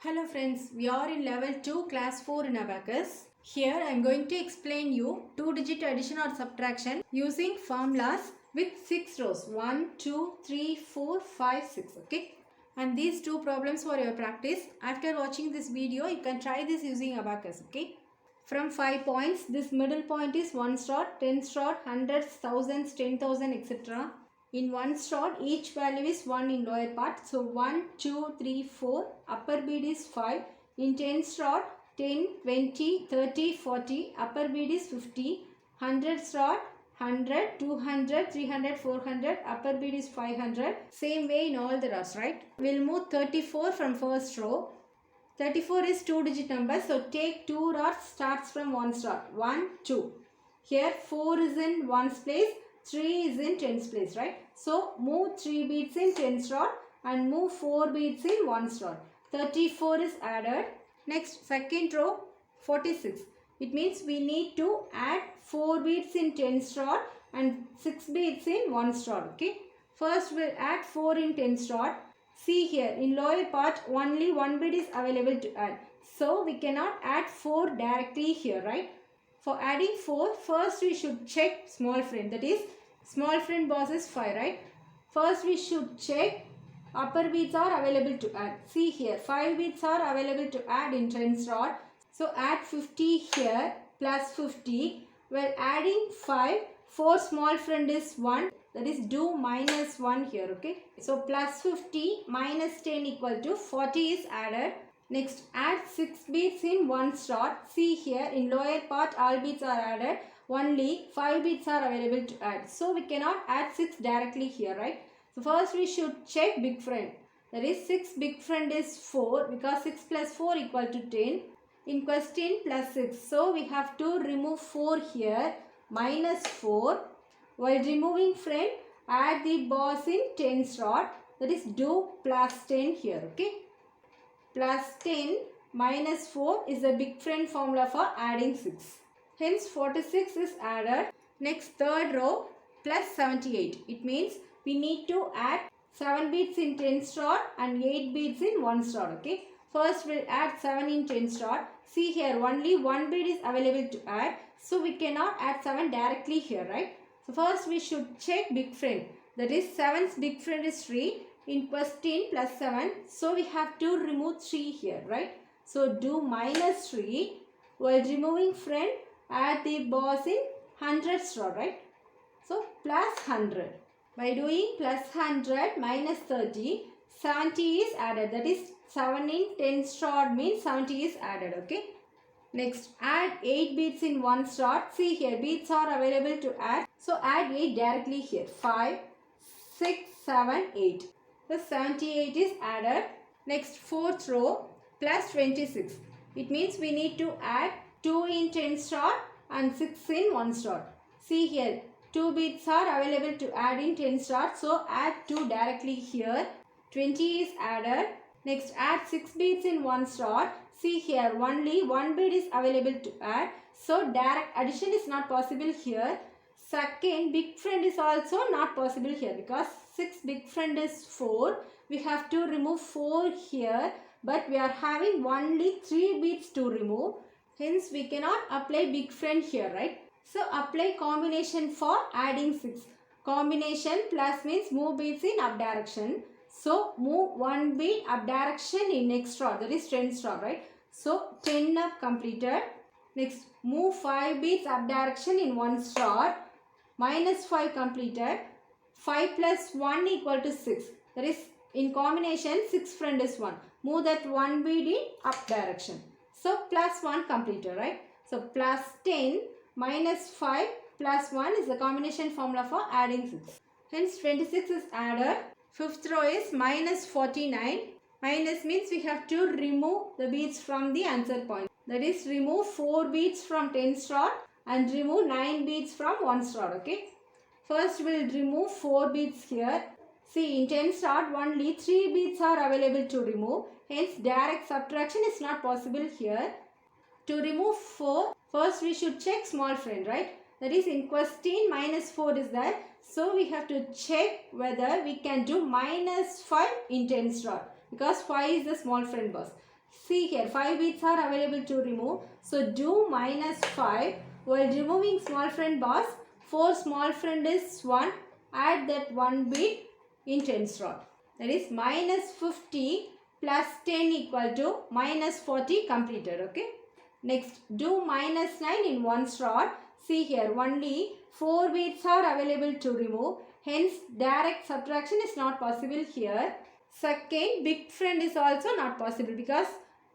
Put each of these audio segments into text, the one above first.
Hello friends, we are in level 2 class 4 in Abacus. Here I am going to explain you 2-digit addition or subtraction using formulas with 6 rows 1, 2, 3, 4, 5, 6. Okay. And these two problems for your practice. After watching this video, you can try this using Abacus. Okay. From 5 points, this middle point is 1 star, 10 star, hundreds, thousands, 10,000, etc. In 1 star, each value is 1 in lower part. So 1, 2, 3, 4. Upper bead is 5. In 10 star, 10, 20, 30, 40. Upper bead is 50. 100 star, 100, 200, 300, 400. Upper bead is 500. Same way in all the rows, right? We'll move 34 from first row. 34 is 2-digit number. So take 2 rows starts from 1 star. 1, 2. Here 4 is in 1's place. 3 is in 10's place, right? So move 3 beads in 10's rod and move 4 beads in 1's rod. 34 is added. Next, second row, 46. It means we need to add 4 beads in 10's rod and 6 beads in 1's rod. Okay. First we'll add 4 in 10's rod. See here, in lower part only 1 bead is available to add. So we cannot add 4 directly here, right? For adding 4, first we should check small friend. That is, small friend boss is 5, right? First we should check upper beads are available to add. See here, 5 beads are available to add in 10's rod. So add 50 here plus 50. While adding 5, 4 small friend is 1. That is do minus 1 here, okay? So plus 50 minus 10 equal to 40 is added. Next, add 6 beads in 1 star. See here, in lower part all beads are added. Only 5 beads are available to add. So we cannot add 6 directly here, right? So first we should check big friend. That is 6 big friend is 4 because 6 plus 4 equal to 10. In question plus 6. So we have to remove 4 here. Minus 4. While removing friend, add the boss in 10's rod. That is do plus 10 here, okay? Plus 10 minus 4 is the big friend formula for adding 6. Hence 46 is added. Next third row plus 78. It means we need to add 7 beads in 10's rod and 8 beads in 1's rod, okay? First we'll add 7 in 10's rod. See here, only 1 bead is available to add. So we cannot add 7 directly here, right? So first we should check big friend. That is 7's big friend is 3. In question plus 7. So we have to remove 3 here, right? So do minus 3. While removing friend, add the boss in 100's rod, right? So plus 100. By doing plus 100 minus 30, 70 is added. That is 7 in 10's rod means 70 is added, okay? Next, add 8 beads in 1's rod. See here, beads are available to add. So add 8 directly here. 5, 6, 7, 8. The 78 is added. Next, fourth row plus 26. It means we need to add 2 in 10's rod and 6 in 1's rod. See here, 2 beads are available to add in 10's rod. So add 2 directly here. 20 is added. Next, add 6 beads in 1's rod. See here, only 1 bead is available to add. So direct addition is not possible here. Second, big friend is also not possible here because 6 big friend is 4. We have to remove 4 here, but we are having only 3 beads to remove. Hence, we cannot apply big friend here, right? So, apply combination for adding 6. Combination plus means move beads in up direction. So, move 1 bead up direction in next rod. That is 10's rod, right? So, 10 up completed. Next, move 5 beads up direction in 1's rod. Minus 5 completed. 5 plus 1 equal to 6. That is, in combination, 6 friend is 1. Move that 1 bead in up direction. So, plus 1 completed, right? So, plus 10 minus 5 plus 1 is the combination formula for adding 6. Hence, 26 is added. Fifth row is minus 49. Minus means we have to remove the beads from the answer point. That is, remove 4 beads from 10's rod and remove 9 beads from 1's rod, okay? First, we'll remove 4 beads here. See, in 10's rod, only 3 beads are available to remove. Hence, direct subtraction is not possible here. To remove 4, first we should check small friend, right? That is, in question, minus 4 is there. So, we have to check whether we can do minus 5 in 10's rod. Because 5 is the small friend boss. See here, 5 bits are available to remove. So do minus 5. While removing small friend boss, 4 small friend is 1. Add that 1 bit in tens rod. That is minus 50 plus 10 equal to minus 40 completed. Okay. Next, do minus 9 in ones rod. See here, only 4 bits are available to remove. Hence, direct subtraction is not possible here. Second, big friend is also not possible because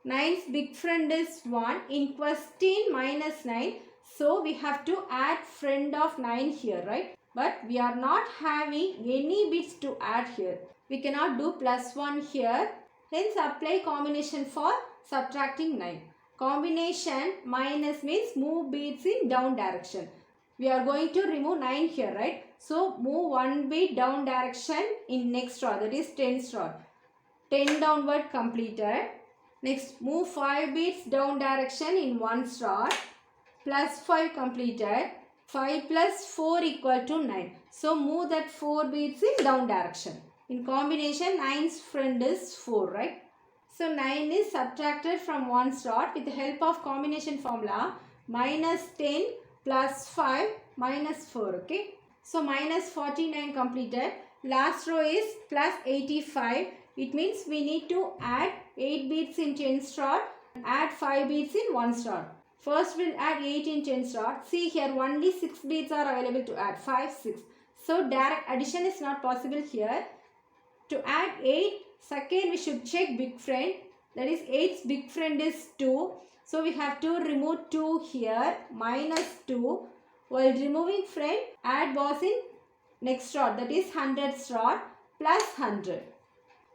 9's big friend is 1. In question, minus 9. So, we have to add friend of 9 here, right? But we are not having any bits to add here. We cannot do plus 1 here. Hence, apply combination for subtracting 9. Combination minus means move bits in down direction. We are going to remove 9 here, right? So, move 1 bit down direction in next rod, that is 10th rod. 10 downward completed. Next, move 5 bits down direction in 1st rod. Plus 5 completed. 5 plus 4 equal to 9. So, move that 4 bits in down direction. In combination, 9's friend is 4, right? So, 9 is subtracted from 1's rod with the help of combination formula. Minus 10 plus 5 minus 4, okay? So, minus 49 completed. Last row is plus 85. It means we need to add 8 bits in 10's rod and add 5 bits in 1's rod. First, we'll add 8 in 10's rod. See here, only 6 bits are available to add. 5, 6. So, direct addition is not possible here. To add 8, second we should check big friend. That is 8's big friend is 2. So, we have to remove 2 here. Minus 2. While removing friend, add boss in next rod. That is 100th rod plus 100.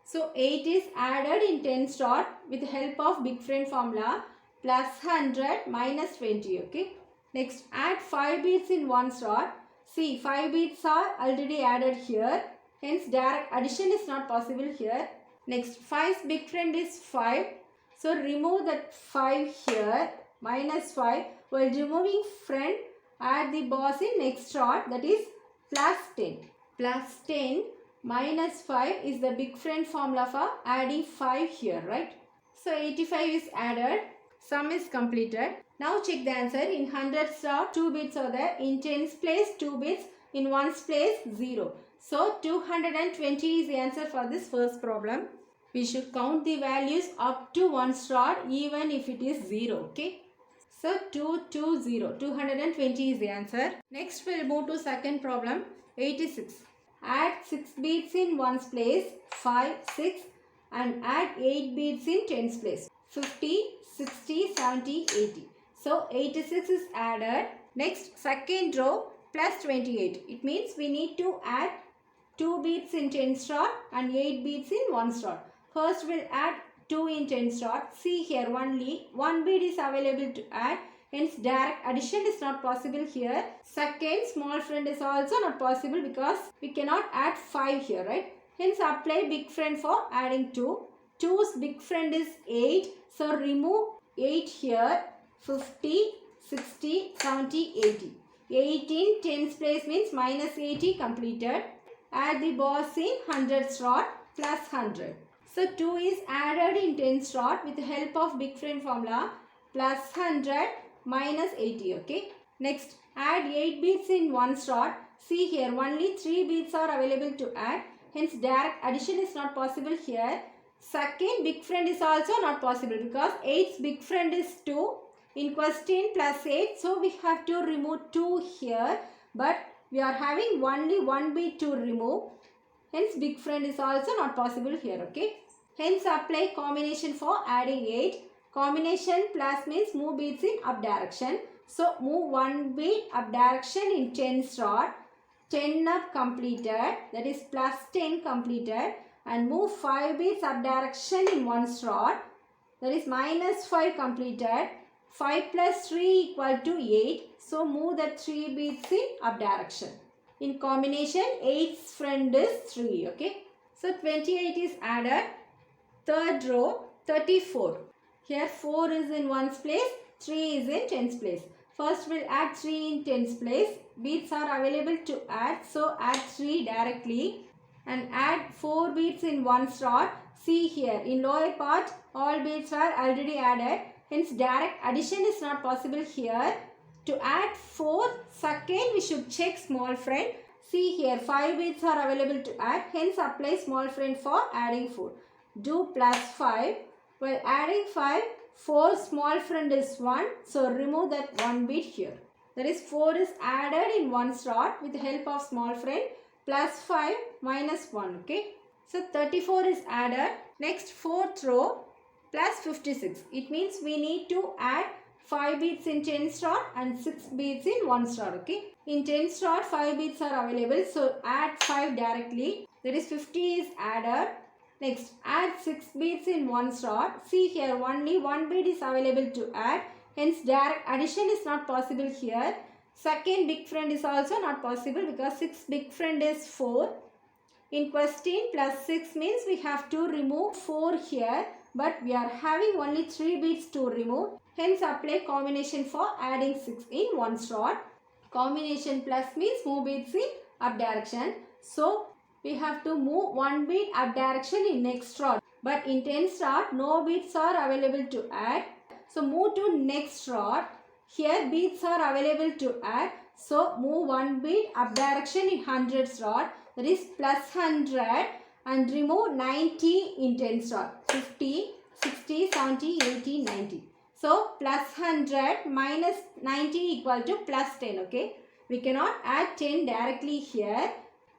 So, 8 is added in 10th rod with the help of big friend formula. Plus 100 minus 20. Okay. Next, add 5 bits in 1's rod. See, 5 bits are already added here. Hence, direct addition is not possible here. Next, 5's big friend is 5. So, remove that 5 here. Minus 5. While removing friend, add the boss in next rod. That is plus 10. Plus 10 minus 5 is the big friend formula for adding 5 here, right? So, 85 is added. Sum is completed. Now, check the answer. In 100's rod, 2 bits are there. In 10's place, 2 bits. In 1's place, 0. So, 220 is the answer for this first problem. We should count the values up to 1's rod even if it is 0. Okay. So, 220. 220 is the answer. Next, we will move to second problem. 86. Add 6 bits in 1's place. 5, 6. And add 8 bits in 10's place. 50, 60, 70, 80. So, 86 is added. Next, second row plus 28. It means we need to add 2 bits in 10's rod and 8 bits in 1's rod. First, we'll add 2 in 10's rod. See here, only 1 bit is available to add. Hence, direct addition is not possible here. Second, small friend is also not possible because we cannot add 5 here, right? Hence, apply big friend for adding 2. 2's big friend is 8. So, remove 8 here. 50, 60, 70, 80. 8 in 10's place means minus 80 completed. Add the boss in 100's rod plus 100. So, 2 is added in 10's rod with the help of big friend formula plus 100 minus 80. Okay. Next, add 8 bits in 1's rod. See here, only 3 bits are available to add. Hence, direct addition is not possible here. Second, big friend is also not possible because 8's big friend is 2. In question, plus 8. So, we have to remove 2 here. But we are having only 1 bit to remove. Hence, big friend is also not possible here. Okay. Hence, apply combination for adding 8. Combination plus means move bits in up direction. So, move 1 bit up direction in 10's rod. 10 up completed. That is plus 10 completed. And move 5 bits up direction in 1's rod. That is minus 5 completed. 5 plus 3 equal to 8. So, move that 3 bits in up direction. In combination, 8's friend is 3. Okay. So, 28 is added. Third row, 34. Here, 4 is in 1's place. 3 is in 10's place. First, we'll add 3 in 10's place. Bits are available to add. So, add 3 directly. And add 4 bits in 1's rod. See here, in lower part, all beads are already added. Hence, direct addition is not possible here. To add 4, second we should check small friend. See here, 5 beads are available to add. Hence, apply small friend for adding 4. Do plus 5. While adding 5, 4 small friend is 1. So, remove that 1 bead here. That is 4 is added in one slot with the help of small friend. Plus 5 minus 1. Okay. So, 34 is added. Next, 4th row plus 56. It means we need to add 5 beads in 10 slot and 6 beads in 1 slot. Okay. In 10 slot, 5 beads are available. So, add 5 directly. That is 50 is added. Next, add 6 beads in 1 slot. See here, only 1 bead is available to add. Hence, direct addition is not possible here. Second big friend is also not possible because 6 big friend is 4. In question, plus 6 means we have to remove 4 here. But we are having only 3 beads to remove. Hence, apply combination for adding 6 in 1 slot. Combination plus means move beads in up direction. So, we have to move 1 bead up direction in next slot. But in 10 slot, no beads are available to add. So, move to next slot. Here, beads are available to add. So, move 1 bead up direction in 100 slot. That is plus 100 and remove 90 in 10 slot. 50, 60, 70, 80, 90. So, plus 100 minus 90 equal to plus 10. Okay. We cannot add 10 directly here.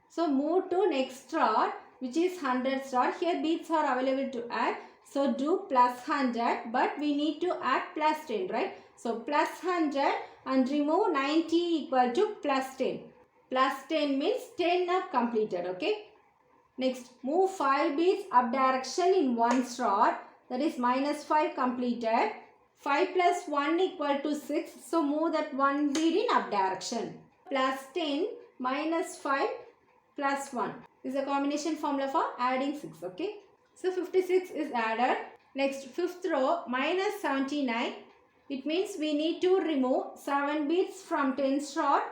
So, move to next slot which is 100 slot. Here beads are available to add. So, do plus 100 but we need to add plus 10, right? So, plus 100 and remove 90 equal to plus 10. Plus 10 means 10 are completed. Okay. Next, move 5 beads up direction in 1 slot. That is minus 5 completed. 5 plus 1 equal to 6. So, move that 1 bead in up direction. Plus 10 minus 5 plus 1. This is a combination formula for adding 6. Okay. So, 56 is added. Next, 5th row minus 79. It means we need to remove 7 beads from 10 slot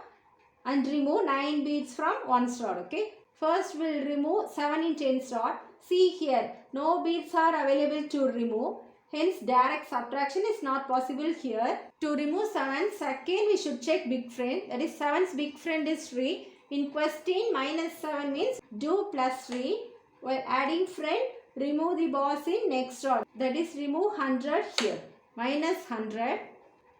and remove 9 beads from 1 slot. Okay. First, we will remove 7 in 10 slot. See here, no beads are available to remove. Hence, direct subtraction is not possible here. To remove 7, second we should check big friend. That is 7's big friend is 3. In question, minus 7 means do plus 3. While adding friend, remove the boss in next slot. That is remove 100 here. Minus 100.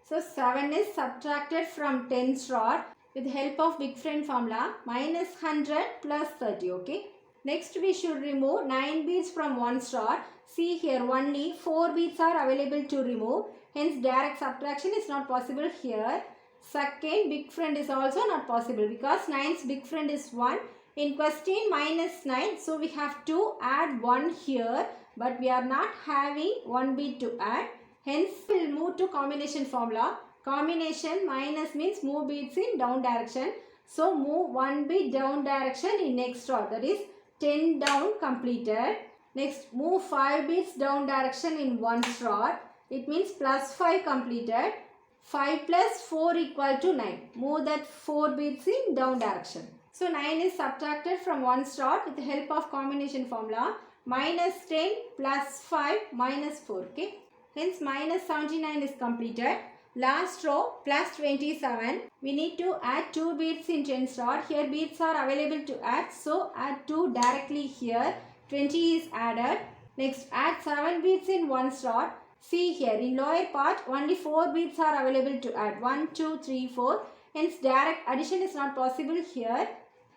So, 7 is subtracted from 10 slot with the help of big friend formula. Minus 100 plus 30. Okay. Next, we should remove 9 beads from 1 slot. See here, only 4 beads are available to remove. Hence, direct subtraction is not possible here. Second, big friend is also not possible because 9's big friend is 1. In question, minus 9. So, we have to add 1 here. But we are not having 1 bead to add. Hence, we will move to combination formula. Combination minus means move beads in down direction. So, move 1 bead down direction in next slot. That is 10 down completed. Next, move 5 beads down direction in 1 slot. It means plus 5 completed. 5 plus 4 equal to 9. Move that 4 beads in down direction. So, 9 is subtracted from 1 slot with the help of combination formula. Minus 10 plus 5 minus 4. Okay. Hence, minus 79 is completed. Last row plus 27. We need to add 2 beads in 10 slot. Here beads are available to add. So, add 2 directly here. 20 is added. Next, add 7 beads in 1 slot. See here, in lower part, only 4 beads are available to add. 1, 2, 3, 4. Hence, direct addition is not possible here.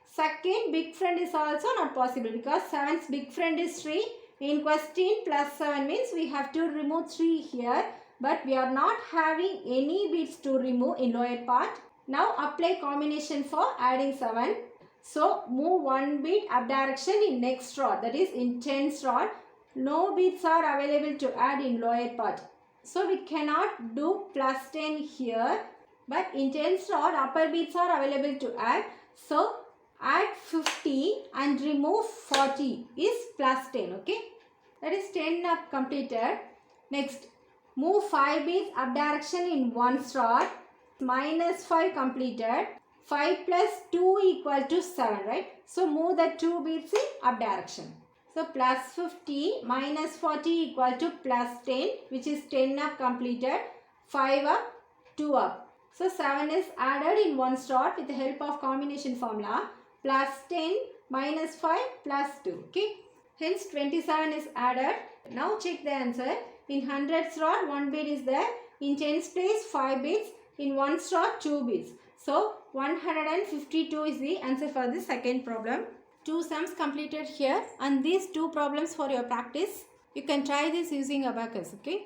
Second, big friend is also not possible because 7's big friend is 3. In question, plus 7 means we have to remove 3 here. But we are not having any beads to remove in lower part. Now, apply combination for adding 7. So, move 1 bead up direction in next slot. That is in 10 slot. No beads are available to add in lower part. So, we cannot do plus 10 here. But in 10 slot, upper beads are available to add. So, add 50 and remove 40 is plus 10. Okay. That is 10 up completed. Next, move 5 beads up direction in 1 slot. Minus 5 completed. 5 plus 2 equal to 7, right? So, move the 2 beads in up direction. So plus 50 minus 40 equal to plus 10, which is 10 up completed, 5 up, 2 up. So 7 is added in one shot with the help of combination formula. Plus 10 minus 5 plus 2. Okay. Hence 27 is added. Now check the answer. In hundreds rod 1 bit is there. In tens place 5 bits. In ones rod 2 bits. So 152 is the answer for the second problem. 2 sums completed here, and these 2 problems for your practice. You can try this using Abacus. Okay.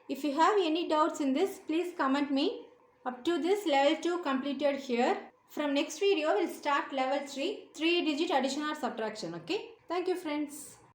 If you have any doubts in this, please comment me. Up to this level 2 completed here. From next video, we'll start level 3, 3-digit addition or subtraction. Okay. Thank you, friends.